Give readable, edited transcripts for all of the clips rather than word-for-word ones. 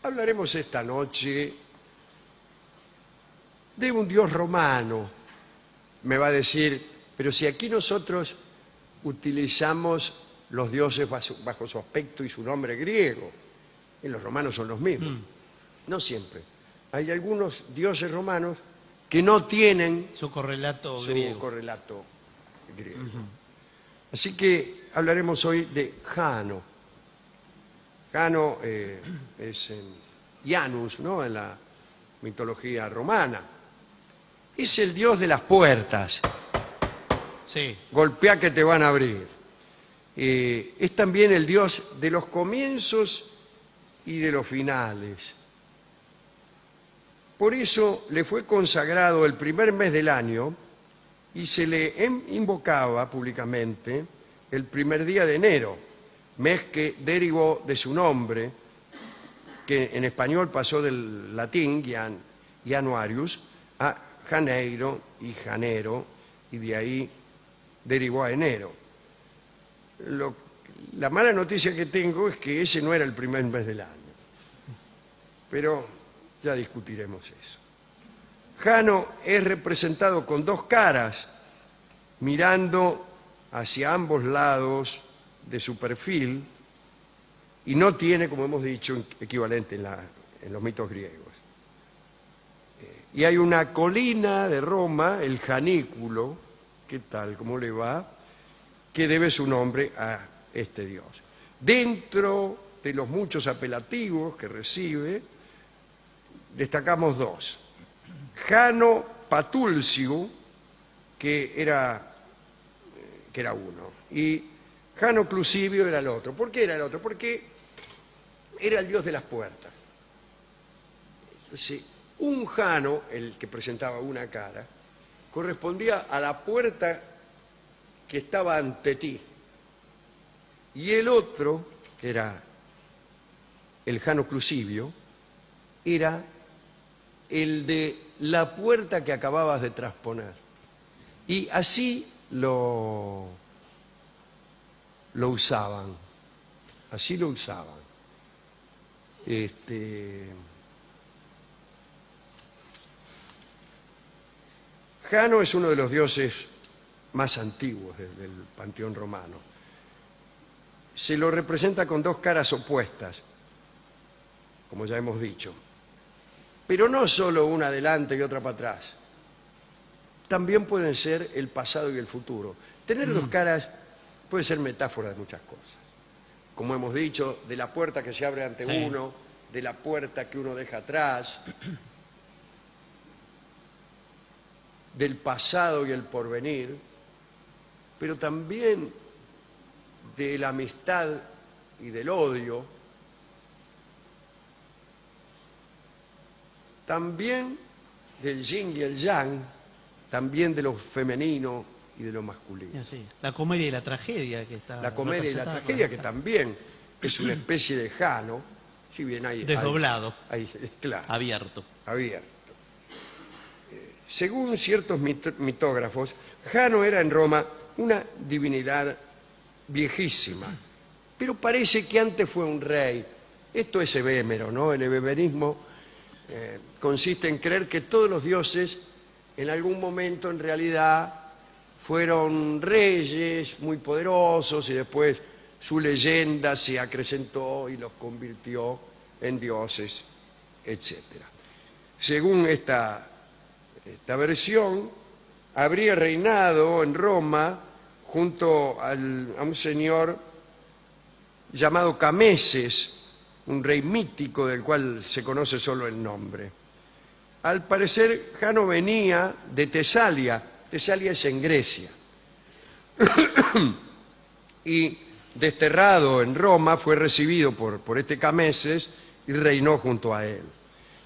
Hablaremos esta noche de un dios romano. Me va a decir, pero si aquí nosotros utilizamos los dioses bajo su aspecto y su nombre griego, y los romanos son los mismos. No siempre. Hay algunos dioses romanos que no tienen su correlato su griego. correlato griego. Así que hablaremos hoy de Jano. Jano es Janus, ¿no?, en la mitología romana. Es el dios de las puertas. Sí. Golpea que te van a abrir. Es también el dios de los comienzos y de los finales. Por eso le fue consagrado el primer mes del año y se le invocaba públicamente el primer día de enero, mes que derivó de su nombre, que en español pasó del latín Januarius a Janeiro y Janero, y de ahí derivó a enero. La mala noticia que tengo es que ese no era el primer mes del año, pero ya discutiremos eso. Jano es representado con dos caras, mirando hacia ambos lados de su perfil, y no tiene, como hemos dicho, equivalente en los mitos griegos. Y hay una colina de Roma, el Janículo, ¿qué tal? ¿Cómo le va?, que debe su nombre a este dios. Dentro de los muchos apelativos que recibe, destacamos dos. Jano Patulciu, que era uno, y Jano Clusivio era el otro. ¿Por qué era el otro? Porque era el dios de las puertas. Entonces, un Jano, el que presentaba una cara, correspondía a la puerta que estaba ante ti. Y el otro, que era el Jano Clusivio, era el de la puerta que acababas de transponer. Y así lo usaban. Así lo usaban. Jano es uno de los dioses más antiguos del panteón romano. Se lo representa con dos caras opuestas, como ya hemos dicho. Pero no solo una adelante y otra para atrás. También pueden ser el pasado y el futuro. Tener dos caras puede ser metáfora de muchas cosas. Como hemos dicho, de la puerta que se abre ante uno, de la puerta que uno deja atrás, del pasado y el porvenir, pero también de la amistad y del odio, también del yin y el yang, también de lo femenino y de lo masculino. Sí. La comedia y la tragedia que está La comedia y la tragedia, que también es una especie de Jano, si bien hay... desdoblado, claro, abierto. Según ciertos mitógrafos, Jano era en Roma una divinidad viejísima, pero parece que antes fue un rey. Esto es hebémero, ¿no? El hebemerismo consiste en creer que todos los dioses en algún momento en realidad fueron reyes muy poderosos y después su leyenda se acrecentó y los convirtió en dioses, etc. Según esta versión, habría reinado en Roma junto a un señor llamado Cameses, un rey mítico del cual se conoce solo el nombre. Al parecer, Jano venía de Tesalia. Tesalia es en Grecia. Y desterrado en Roma, fue recibido por este Cameses y reinó junto a él.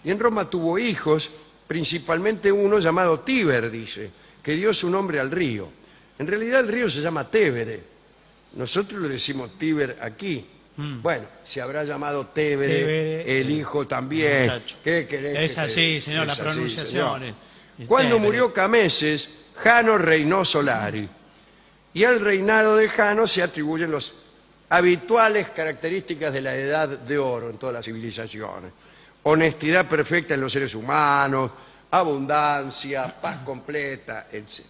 Y en Roma tuvo hijos, principalmente uno llamado Tíber, dice, que dio su nombre al río. En realidad el río se llama Tébere. Nosotros le decimos Tíber aquí. Bueno, se habrá llamado Tébere, el hijo también. ¿Qué querés? Es así, señor, la pronunciación. Cuando murió Cameses, Jano reinó Solari. Y al reinado de Jano se atribuyen los habituales características de la edad de oro en todas las civilizaciones. Honestidad perfecta en los seres humanos, abundancia, paz completa, etc.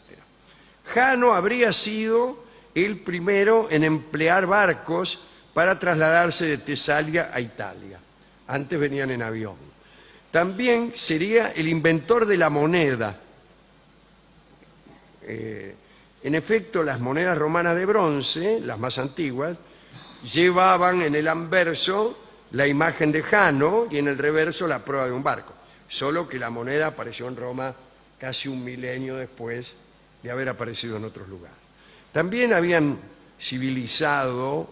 Jano habría sido el primero en emplear barcos para trasladarse de Tesalia a Italia. Antes venían en avión. También sería el inventor de la moneda. En efecto, las monedas romanas de bronce, las más antiguas, llevaban en el anverso la imagen de Jano y en el reverso la proa de un barco. Solo que la moneda apareció en Roma casi un milenio después de haber aparecido en otros lugares. También habían civilizado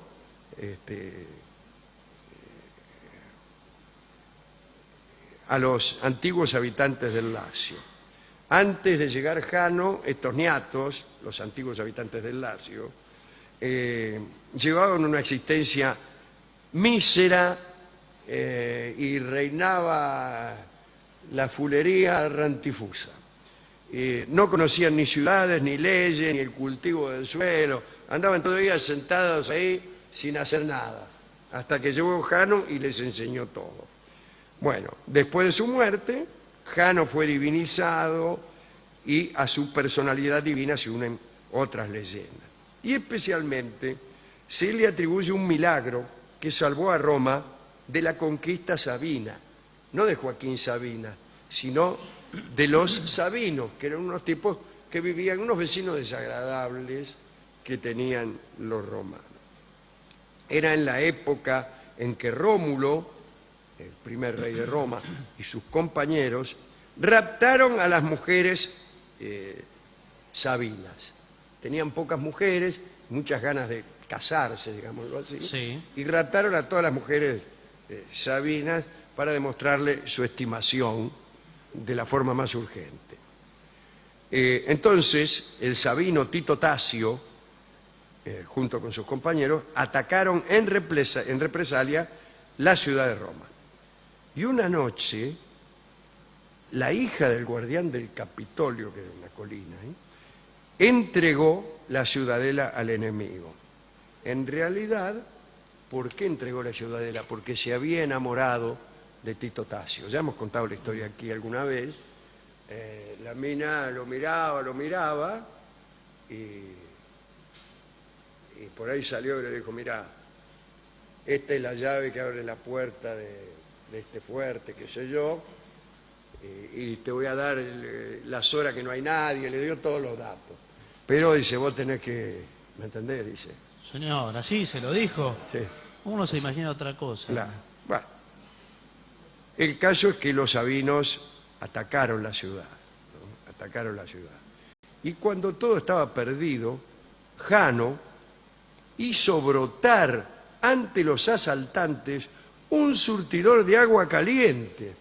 a los antiguos habitantes del Lacio. Antes de llegar Jano, estos niatos, los antiguos habitantes del Lacio, llevaban una existencia mísera y reinaba la fulería rantifusa. No conocían ni ciudades, ni leyes, ni el cultivo del suelo. Andaban todo el día sentados ahí sin hacer nada, hasta que llegó Jano y les enseñó todo. Bueno, después de su muerte, Jano fue divinizado y a su personalidad divina se unen otras leyendas. Y especialmente se le atribuye un milagro que salvó a Roma de la conquista sabina, no de Joaquín Sabina, sino de los sabinos, que eran unos tipos que vivían, unos vecinos desagradables que tenían los romanos. Era en la época en que Rómulo, el primer rey de Roma, y sus compañeros raptaron a las mujeres sabinas. Tenían pocas mujeres, muchas ganas de casarse, digámoslo así, sí, y raptaron a todas las mujeres sabinas para demostrarle su estimación de la forma más urgente. Entonces, el sabino Tito Tasio, junto con sus compañeros, atacaron en represalia la ciudad de Roma. Y una noche, la hija del guardián del Capitolio, que era una colina, entregó la ciudadela al enemigo. En realidad, ¿por qué entregó la ciudadela? Porque se había enamorado de Tito Tasio. Ya hemos contado la historia aquí alguna vez. La mina lo miraba y por ahí salió y le dijo: mirá, esta es la llave que abre la puerta de este fuerte, qué sé yo, y te voy a dar las horas que no hay nadie. Le dio todos los datos. Pero dice, vos tenés que, ¿me entendés? Dice. Señor, así se lo dijo. Sí. Uno se imagina otra cosa. Claro. Bueno, el caso es que los sabinos atacaron la ciudad, ¿no? Atacaron la ciudad. Y cuando todo estaba perdido, Jano hizo brotar ante los asaltantes un surtidor de agua caliente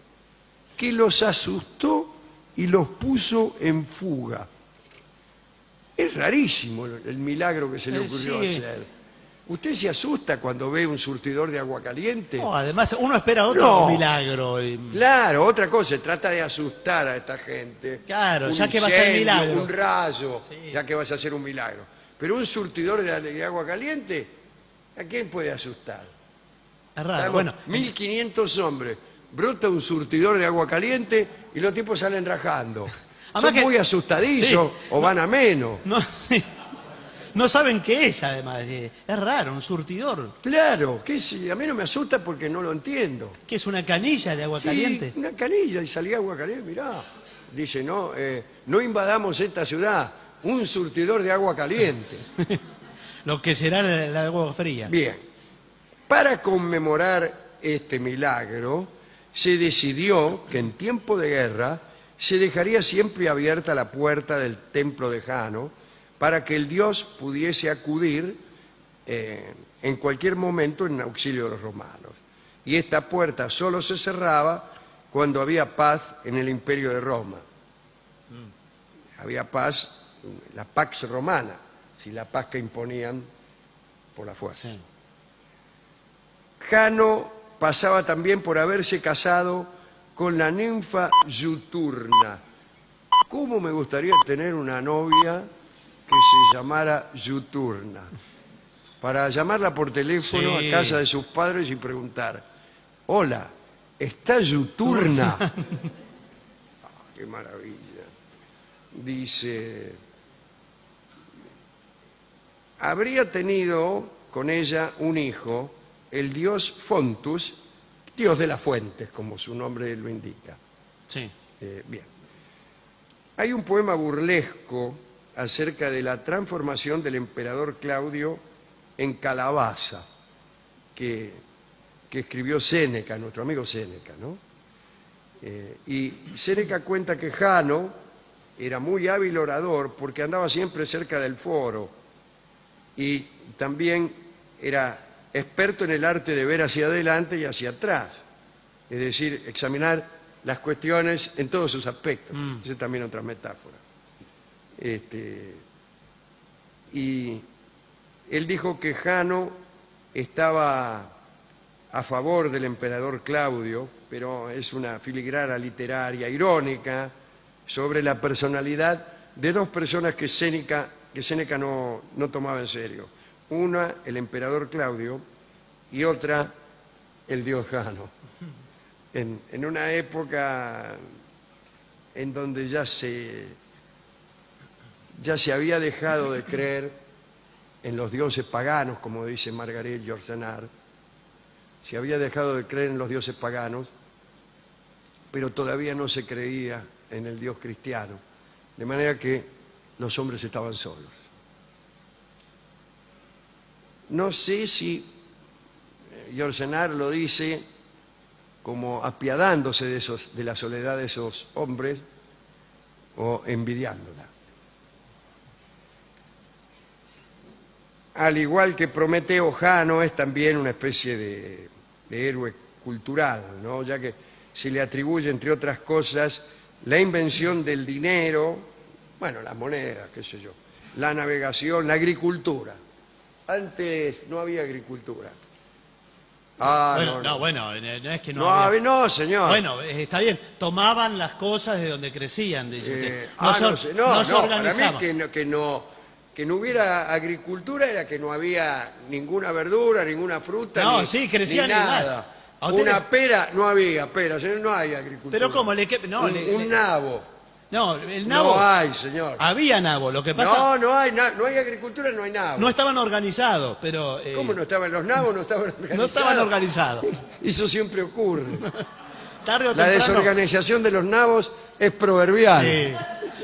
que los asustó y los puso en fuga. Es rarísimo el milagro que se le ocurrió sí. hacer. ¿Usted se asusta cuando ve un surtidor de agua caliente? No, además uno espera otro milagro. Claro, otra cosa, se trata de asustar a esta gente. Claro, un ya que va a ser incendio, milagro. un rayo, Sí. ya que vas a hacer un milagro. Pero un surtidor de agua caliente, ¿a quién puede asustar? Es raro. Estamos Bueno, 1500 hombres, brota un surtidor de agua caliente y los tipos salen rajando. Además Son que- muy asustadizos o van a menos. no, sí. No saben qué es, además. Es raro, un surtidor. Claro, a mí no me asusta porque no lo entiendo. ¿Qué es una canilla de agua Sí, caliente? una canilla y salía agua caliente, mirá. Dice, no, no invadamos esta ciudad, un surtidor de agua caliente. Lo que será la agua fría. Bien, para conmemorar este milagro, se decidió que en tiempo de guerra se dejaría siempre abierta la puerta del templo de Jano para que el dios pudiese acudir en cualquier momento en auxilio de los romanos. Y esta puerta solo se cerraba cuando había paz en el imperio de Roma. Había paz, la pax romana, si la paz que imponían por la fuerza. Sí. Jano pasaba también por haberse casado con la ninfa Juturna. ¿Cómo me gustaría tener una novia que se llamara Juturna? para llamarla por teléfono Sí. a casa de sus padres y preguntar: hola, ¿está Yuturna? Ah, qué maravilla. Dice: habría tenido con ella un hijo, el dios Fontus, dios de las fuentes, como su nombre lo indica. Sí. Bien. Hay un poema burlesco acerca de la transformación del emperador Claudio en calabaza, que escribió Séneca, nuestro amigo Séneca, ¿no? Y Séneca cuenta que Jano era muy hábil orador porque andaba siempre cerca del foro y también era experto en el arte de ver hacia adelante y hacia atrás, es decir, examinar las cuestiones en todos sus aspectos. Esa es también otra metáfora. Y él dijo que Jano estaba a favor del emperador Claudio, pero es una filigrana literaria irónica sobre la personalidad de dos personas que Séneca no tomaba en serio. Una, el emperador Claudio, y otra, el dios Jano. En una época en donde ya se había dejado de creer en los dioses paganos, como dice Margaret Yourcenar, se había dejado de creer en los dioses paganos, pero todavía no se creía en el Dios cristiano, de manera que los hombres estaban solos. No sé si Yourcenar lo dice como apiadándose de la soledad de esos hombres o envidiándola. Al igual que Prometeo, Jano es también una especie de héroe cultural, ¿no? Ya que se le atribuye, entre otras cosas, la invención del dinero, bueno, las monedas, qué sé yo, la navegación, la agricultura. Antes no había agricultura. Bueno, no es que no había. No, señor. Bueno, está bien, tomaban las cosas de donde crecían, dice usted. No se para organizaban. mí que no hubiera agricultura era que no había ninguna verdura, ninguna fruta, No, ni, sí, crecían ni nada. A usted Una pera, no había pera, señor, no hay agricultura. Pero ¿cómo? Un nabo. No, el nabo. No hay, señor. Había nabo, lo que pasa. No hay agricultura, no hay nabo. No estaban organizados, pero. ¿Cómo no estaban los nabos? No estaban organizados. No estaban organizados. Eso siempre ocurre. Tarde o La temprano. desorganización de los nabos es proverbial. Sí,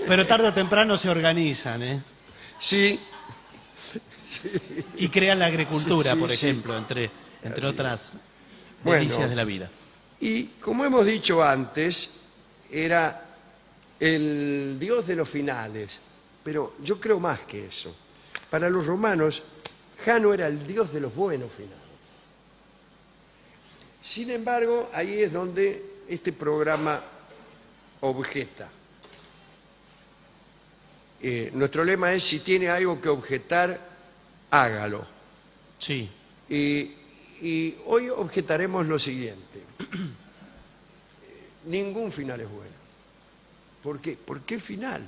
pero tarde o temprano se organizan, ¿eh? Sí. Y crean la agricultura, Sí, por sí. ejemplo, entre otras Bueno. delicias de la vida. Y como hemos dicho antes, era el dios de los finales, pero yo creo más que eso. Para los romanos, Jano era el dios de los buenos finales. Sin embargo, ahí es donde este programa objeta. Nuestro lema es: si tiene algo que objetar, hágalo. Sí. Y hoy objetaremos lo siguiente. Ningún final es bueno. ¿Por qué? ¿Por qué final?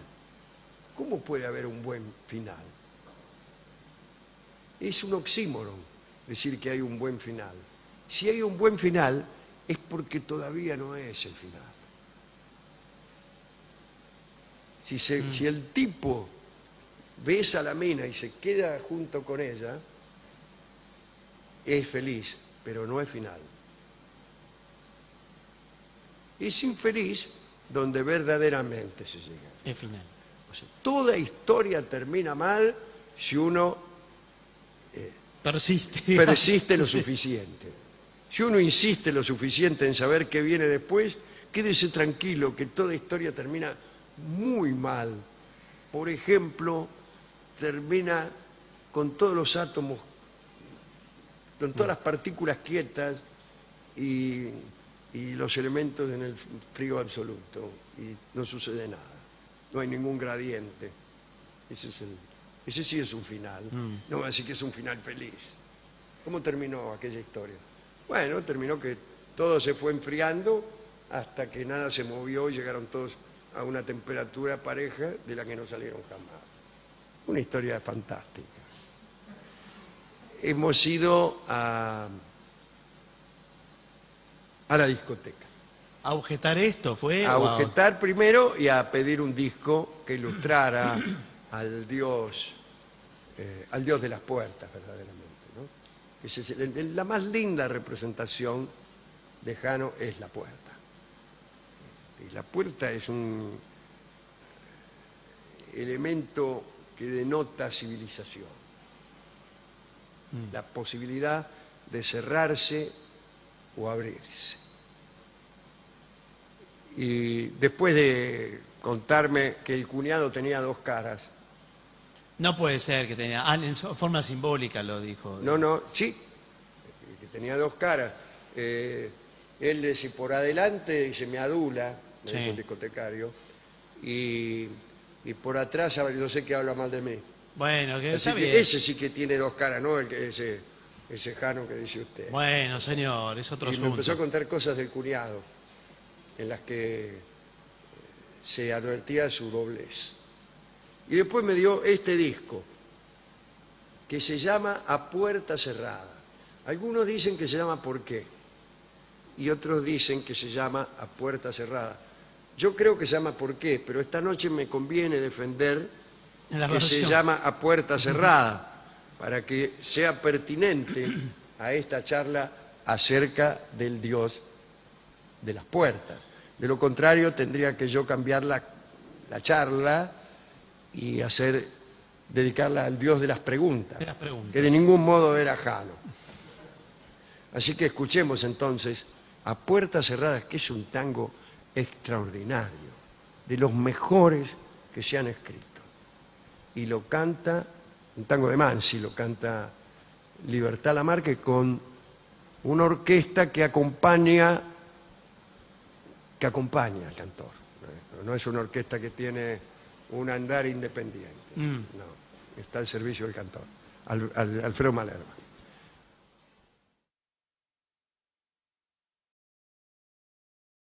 ¿Cómo puede haber un buen final? Es un oxímoron decir que hay un buen final. Si hay un buen final, es porque todavía no es el final. Si el tipo besa a la mina y se queda junto con ella, es feliz, pero no es final. Es infeliz donde verdaderamente se llega. Es final. O sea, toda historia termina mal si uno persiste lo suficiente. Si uno insiste lo suficiente en saber qué viene después, quédese tranquilo que toda historia termina muy mal. Por ejemplo, termina con todos los átomos, con todas las partículas quietas y los elementos en el frío absoluto, y no sucede nada, no hay ningún gradiente. Ese sí es un final, no así que es un final feliz. ¿Cómo terminó aquella historia? Bueno, terminó que todo se fue enfriando hasta que nada se movió y llegaron todos a una temperatura pareja de la que no salieron jamás. Una historia fantástica. hemos ido a la discoteca. ¿A objetar esto fue? A o objetar primero y a pedir un disco que ilustrara al Dios de las puertas, verdaderamente, ¿no? La más linda representación de Jano es la puerta. Y la puerta es un elemento que denota civilización. La posibilidad de cerrarse o abrirse. Y después de contarme que el cuñado tenía dos caras, No puede ser que tenía... en forma simbólica lo dijo. no, sí, que tenía dos caras. Él dice, por adelante, dice, me adula, me Sí. dijo el discotecario, y por atrás, yo sé que habla mal de mí. Bueno, que Así está que bien. ese sí que tiene dos caras, ¿no? Ese Jano que dice usted. Bueno, señor, es otro Y me empezó a asunto. contar cosas del cuñado, en las que se advertía su doblez. Y después me dio este disco, que se llama A Puerta Cerrada. Algunos dicen que se llama ¿Por qué? Y otros dicen que se llama A Puerta Cerrada. Yo creo que se llama ¿Por qué? Pero esta noche me conviene defender La que se versión. llama A Puerta Cerrada, para que sea pertinente a esta charla acerca del Dios de las puertas. De lo contrario, tendría que yo cambiar la charla y dedicarla al Dios de las preguntas, De las preguntas. que de ningún modo era Jano. Así que escuchemos entonces A Puertas Cerradas, que es un tango extraordinario, de los mejores que se han escrito. Y lo canta, un tango de Mansi, lo canta Libertad Lamarque con una orquesta que acompaña al cantor. No es una orquesta que tiene un andar independiente. No, está al servicio del cantor, Alfredo Malerba.